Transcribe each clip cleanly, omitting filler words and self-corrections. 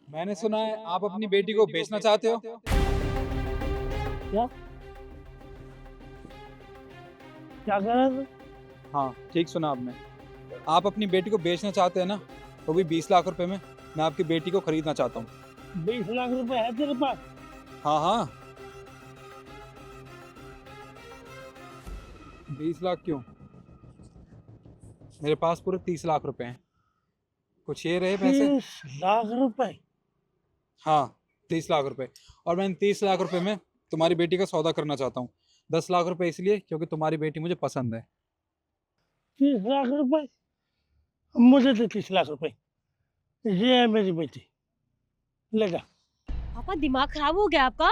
मैंने सुना है आप अपनी बेटी को बेचना चाहते हो। क्या क्या कह रहा था? हाँ, ठीक सुना आपने। आप अपनी बेटी को बेचना चाहते हैं ना, वो भी 20 लाख रुपए में। मैं आपकी बेटी को खरीदना चाहता हूँ। 20 लाख रुपए है तेरे पास? हाँ हाँ, 20 लाख क्यों, मेरे पास पूरे 30 लाख रुपए हैं। कुछ ये रहे पैसे। 30 लाख रुपए? हाँ, 30 लाख रुपए। और मैं इन 30 लाख रुपए में तुम्हारी बेटी का सौदा करना चाहता हूँ। 10 लाख रुपए इसलिए क्योंकि तुम्हारी बेटी मुझे पसंद है। 30 लाख रुपए? मुझे तो 30 लाख रुपए। ये है मेरी बेटी, ले जा। पापा दिमाग खराब हो गया आपका।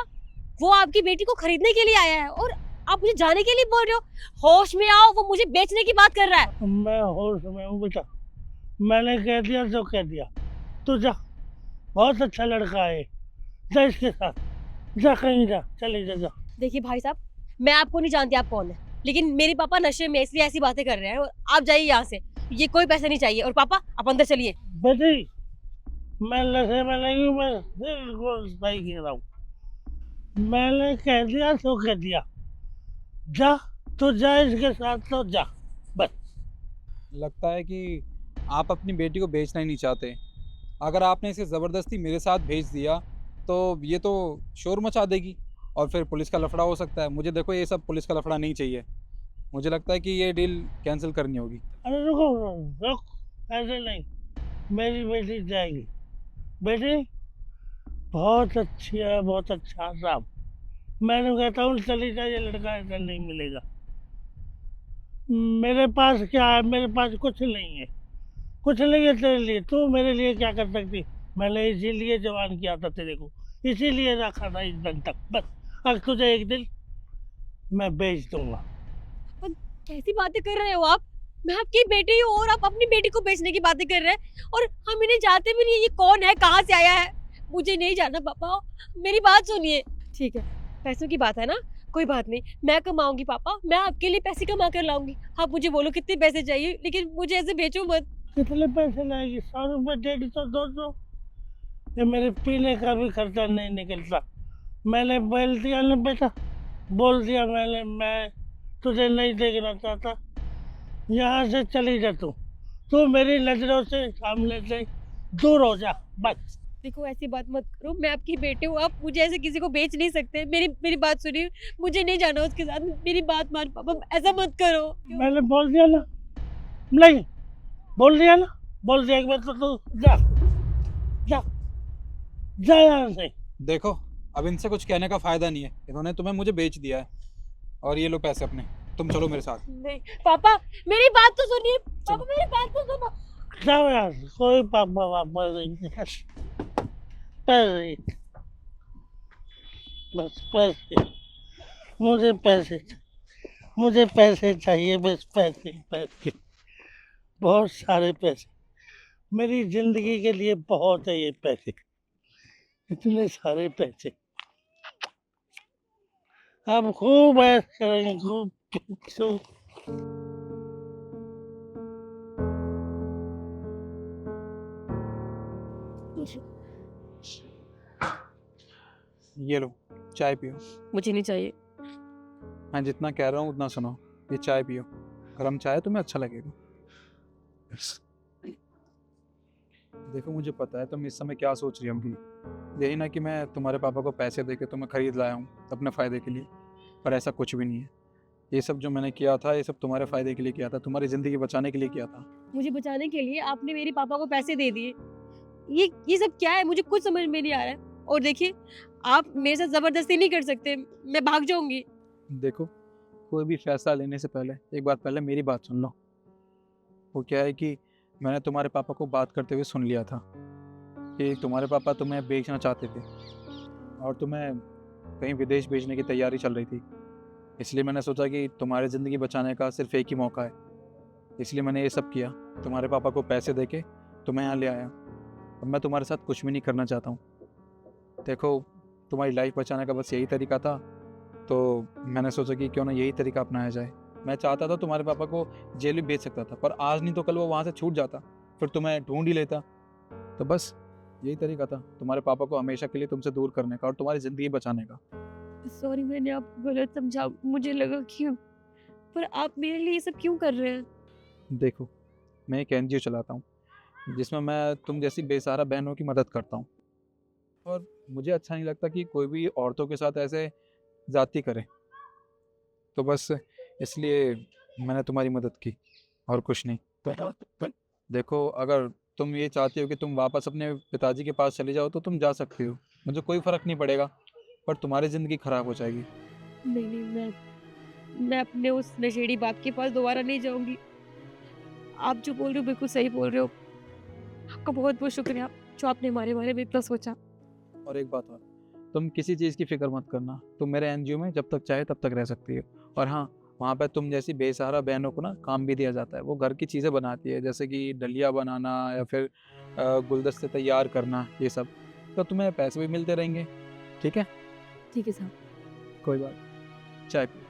वो आपकी बेटी को खरीदने के लिए आया है और आप मुझे जाने के लिए बोल रहे हो। होश में आओ, वो मुझे बेचने की बात कर रहा है। मैं होश में हूँ बेटा, मैंने कह दिया तो कह दिया। तू जा, बहुत अच्छा लड़का है, जा इसके साथ, जा कहीं जा, चले जा जा। देखिए भाई साहब, मैं आपको नहीं जानती आप कौन है, लेकिन मेरे पापा नशे में इसलिए ऐसी बातें कर रहे हैं और आप जाइए यहाँ से। ये कोई पैसे नहीं चाहिए। और पापा आप अंदर चलिए। बेटी, मैं नशे में नहीं हूँ, मैं बिल्कुल सही कह रहा हूँ। मैंने कह दिया तो कह दिया, जा, तो जा इसके साथ, तो जा बस। लगता है कि आप अपनी बेटी को बेचना ही नहीं चाहते। अगर आपने इसे ज़बरदस्ती मेरे साथ भेज दिया तो ये तो शोर मचा देगी और फिर पुलिस का लफड़ा हो सकता है। मुझे देखो, ये सब पुलिस का लफड़ा नहीं चाहिए। मुझे लगता है कि ये डील कैंसिल करनी होगी। अरे रुको रुक, ऐसे नहीं, मेरी बेटी जाएगी। बेटी बहुत अच्छी है, बहुत अच्छा साहब। मैंने कहता हूँ चली जाए, ये लड़का ऐसा नहीं मिलेगा। मेरे पास क्या है? मेरे पास कुछ नहीं है, कुछ नहीं है तेरे लिए। तू मेरे लिए क्या कर सकती? मैंने इसीलिए जवान किया था तेरे को, इसीलिए रखा था इस दिन तक, बस। अब तुझे एक दिन मैं बेच दूंगा। पापा, कैसी बातें कर रहे हो आप? मैं आपकी बेटी हूँ और आप अपनी बेटी को बेचने की बातें कर रहे हैं। और हम इन्हें जानते भी नहीं, ये कौन है, कहाँ से आया है। मुझे नहीं जानना पापा, मेरी बात सुनिए। ठीक है, पैसों की बात है ना, कोई बात नहीं, मैं कमाऊंगी पापा, मैं आपके लिए पैसे कमा कर लाऊंगी। आप मुझे बोलो कितने पैसे चाहिए, लेकिन मुझे ऐसे बेचो मत। कितने पैसे लाएगी? 100 रुपये, 150, 200? ये मेरे पीने का भी खर्चा नहीं निकलता। मैंने बोल दिया ना बेटा, बोल दिया मैंने, मैं तुझे नहीं देखना चाहता। यहाँ से चली जा तू, तू मेरी नजरों से, सामने से दूर हो जा, बस। देखो ऐसी बात मत करो, मैं आपकी बेटी हूँ, आप मुझे ऐसे किसी को बेच नहीं सकते। मेरी मेरी बात सुनिए, मुझे नहीं जाना उसके साथ। मेरी बात मान पापा, ऐसा मत करो। मैंने बोल दिया ना, नहीं, बोल दिया ना, बोल दिया एक बार तो तू जा, जा, जा यहाँ से। देखो, अब इनसे कुछ कहने का फ़ायदा नहीं है। इन्होंने तुम्हें मुझे बेच दिया है और ये लो पैसे अपने। तुम चलो मेरे साथ। नहीं पापा, मेरी बात तो सुनिए। चलो। पापा मेरी बात तो सुनो। जाओ यहाँ से, कोई पापा वापा नहीं, पैसे, बस पैसे, मुझे पैसे, मुझे पैसे चाहिए, बस पैसे, पैसे, बहुत सारे पैसे। मेरी जिंदगी के लिए बहुत है ये पैसे, इतने सारे पैसे। अब खूब ऐश करेंगे, खूब खूब। ये लो, चाय पियो। मुझे नहीं चाहिए। मैं जितना कह रहा हूँ उतना सुनो। ये चाय पियो, गर्म चाय तुम्हें अच्छा लगेगा। देखो, मुझे पता है तुम इस समय क्या सोच रही होंगी। यही ना कि मैं तुम्हारे पापा को पैसे देके तुम्हें खरीद लाया हूँ अपने फ़ायदे के लिए। पर ऐसा कुछ भी नहीं है। ये सब जो मैंने किया था, ये सब तुम्हारे फ़ायदे के लिए किया था, तुम्हारी ज़िंदगी बचाने के लिए किया था। मुझे बचाने के लिए आपने मेरे पापा को पैसे दे दिए। ये सब क्या है, मुझे कुछ समझ में नहीं आ रहा है। और देखिए, आप मेरे साथ जबरदस्ती नहीं कर सकते, मैं भाग जाऊंगी। देखो, कोई भी फैसला लेने से पहले एक बात पहले मेरी बात सुन लो। वो क्या है कि मैंने तुम्हारे पापा को बात करते हुए सुन लिया था कि तुम्हारे पापा तुम्हें बेचना चाहते थे और तुम्हें कहीं विदेश भेजने की तैयारी चल रही थी। इसलिए मैंने सोचा कि तुम्हारी ज़िंदगी बचाने का सिर्फ एक ही मौका है, इसलिए मैंने ये सब किया। तुम्हारे पापा को पैसे देके तुम्हें यहाँ ले आया। अब मैं तुम्हारे साथ कुछ भी नहीं करना चाहता हूँ। देखो, तुम्हारी लाइफ बचाने का बस यही तरीका था, तो मैंने सोचा कि क्यों ना यही तरीका अपनाया जाए। मैं चाहता था तुम्हारे पापा को जेल में भेज सकता था, पर आज नहीं तो कल वो वहाँ से छूट जाता, फिर तुम्हें ढूंढ ही लेता। तो बस यही तरीका था तुम्हारे पापा को हमेशा के लिए तुमसे दूर करने का और तुम्हारी ज़िंदगी बचाने का। सॉरी, मैंने आपको गलत समझा। मुझे लगा कि पर आप मेरे लिए ये सब क्यों कर रहे हैं? देखो, मैं एक एनजीओ चलाता हूँ जिसमें मैं तुम जैसी बेसहारा बहनों की मदद करता हूँ, और मुझे अच्छा नहीं लगता कि कोई भी औरतों के साथ ऐसे ज़्यादती करे। तो बस इसलिए मैंने तुम्हारी मदद की और कुछ नहीं। देखो, अगर तुम ये चाहती हो कि तुम वापस अपने पिताजी के पास चले जाओ तो तुम जा सकती हो, मुझे कोई फ़र्क नहीं पड़ेगा, पर तुम्हारी ज़िंदगी ख़राब हो जाएगी। नहीं नहीं, मैं अपने उस नशेड़ी बाप के पास दोबारा नहीं जाऊंगी। आप जो बोल रहे हो बिल्कुल सही बोल रहे हो। आपका बहुत बहुत शुक्रिया जो आपने हमारे बारे में इतना सोचा। और एक बात और, तुम किसी चीज़ की फ़िक्र मत करना, तुम मेरे एनजीओ में जब तक चाहे तब तक रह सकती हो। और हाँ, वहाँ पे तुम जैसी बेसहारा बहनों को ना काम भी दिया जाता है। वो घर की चीज़ें बनाती है, जैसे कि डलिया बनाना या फिर गुलदस्ते तैयार करना, ये सब। तो तुम्हें पैसे भी मिलते रहेंगे। ठीक है? ठीक है साहब। कोई बात नहीं। चाय पी।